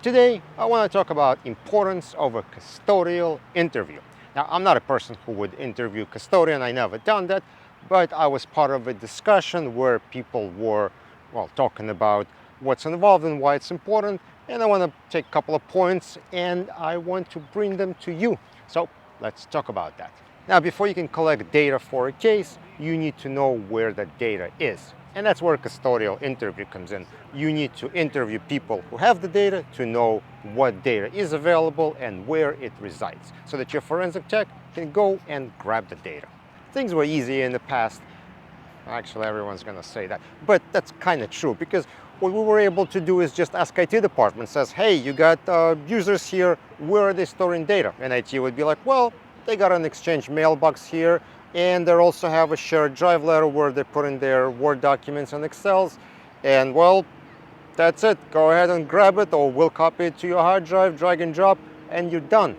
Today, I want to talk about importance of a custodial interview. Now, I'm not a person who would interview custodian. I never done that, but I was part of a discussion where people were, well, talking about what's involved and why it's important. And I want to take a couple of points and I want to bring them to you. So let's talk about that. Now, before you can collect data for a case, you need to know where the data is. And that's where a custodial interview comes in. You need to interview people who have the data to know what data is available and where it resides, so that your forensic tech can go and grab the data. Things were easy in the past. Actually, everyone's going to say that, but that's kind of true, because what we were able to do is just ask IT department, says, hey, you got users here, where are they storing data? And IT would be like, well, they got an Exchange mailbox here, and they also have a shared drive letter where they put in their Word documents and Excels, and well, that's it. Go ahead and grab it, or we'll copy it to your hard drive, drag and drop, and you're done.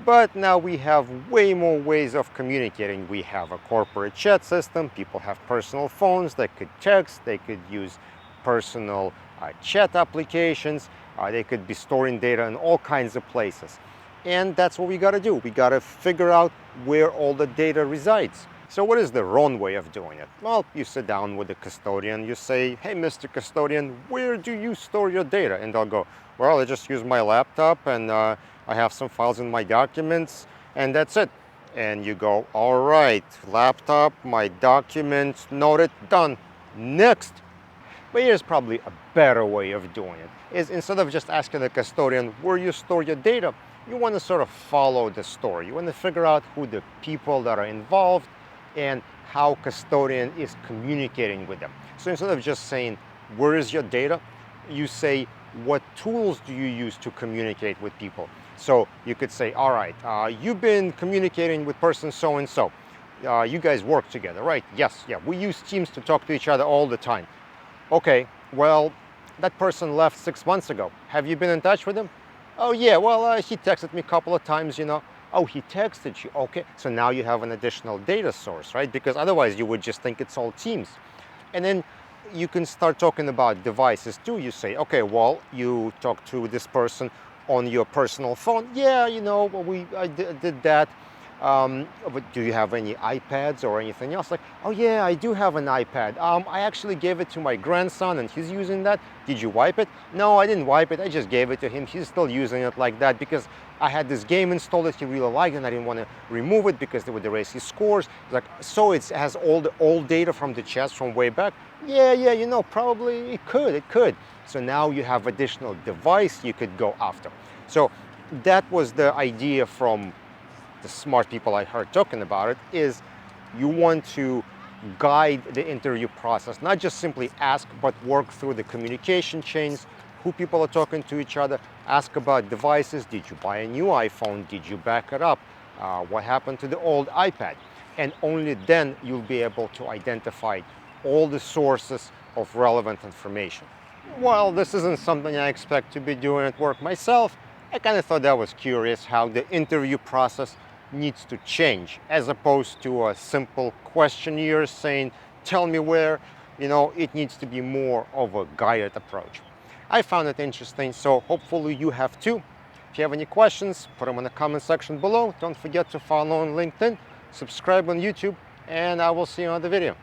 But now we have way more ways of communicating. We have a corporate chat system. People have personal phones. They could text. They could use personal chat applications. They could be storing data in all kinds of places. And that's what we got to do. We got to figure out where all the data resides. So what is the wrong way of doing it? Well, you sit down with the custodian, you say, hey, Mr. Custodian, where do you store your data? And they'll go, well, I just use my laptop and I have some files in my documents and that's it. And you go, all right, laptop, my documents, noted, done. Next. But here's probably a better way of doing it, is instead of just asking the custodian where you store your data, you want to sort of follow the story. You want to figure out who the people that are involved and how custodian is communicating with them. So instead of just saying, where is your data? You say, what tools do you use to communicate with people? So you could say, all right, you've been communicating with person so-and-so. You guys work together, right? Yes, yeah, we use Teams to talk to each other all the time. Okay, well, that person left 6 months ago. Have you been in touch with him? Oh yeah, well, he texted me a couple of times, Oh, he texted you, okay. So now you have an additional data source, right? Because otherwise you would just think it's all Teams. And then you can start talking about devices too. You say, okay, well, you talk to this person on your personal phone. Yeah, I did that. But do you have any iPads or anything else? Like, oh yeah, I do have an iPad. I actually gave it to my grandson and he's using that. Did you wipe it? No, I didn't wipe it. I just gave it to him. He's still using it like that because I had this game installed that he really liked and I didn't want to remove it because they would erase his scores. Like, so it has all the old data from the chats from way back. Yeah, probably it could. So now you have additional device you could go after. So that was the idea from the smart people I heard talking about it, is you want to guide the interview process, not just simply ask, but work through the communication chains, who people are talking to each other, ask about devices. Did you buy a new iPhone? Did you back it up? What happened to the old iPad? And only then you'll be able to identify all the sources of relevant information. While this isn't something I expect to be doing at work myself, I kind of thought that was curious how the interview process needs to change, as opposed to a simple questionnaire saying, tell me where. It needs to be more of a guided approach. I found it interesting, so hopefully you have too. If you have any questions, put them in the comment section below. Don't forget to follow on LinkedIn, subscribe on YouTube, and I will see you on the video.